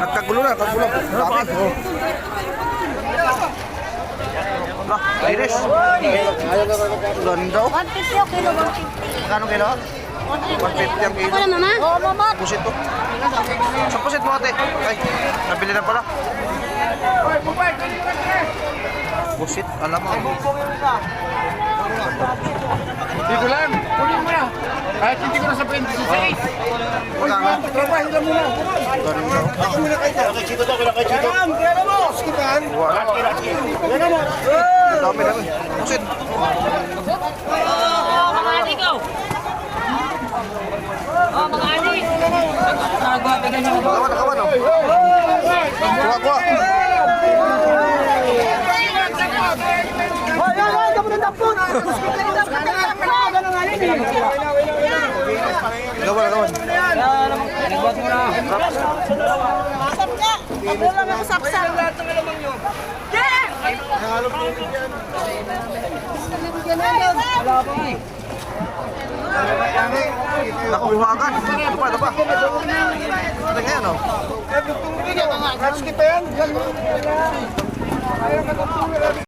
Nagkagulo na, kagulo. Dami. Oh. Lah, iris. Ganda. 150 yung kilo, 150. Kano kilo? 150 ang kilo. Ako na, mama? Oo, mama. Pusit to. Sa pusit mo ate. Ay, nabili na pala. Pusit, alam mo. Dito lang. Kunin mo na. Kahit hindi ko na sa 26. Magkano? Trabahin lang muna. Ganda. Ako muna kayo dyan. Nakachito to, nakachito. Kaya mo. Skipan. Wala. Kaya mo. Dami dami. Pusit. Mga adik ko. Oh, mga adik. Kawan, kawan. Kuha, kuha. Kawan, kawan. Masap niya. Ako lang ang sapsap. Nakuha agad. Dapa, dapa. Ito ngayon, oh. Skipan yan.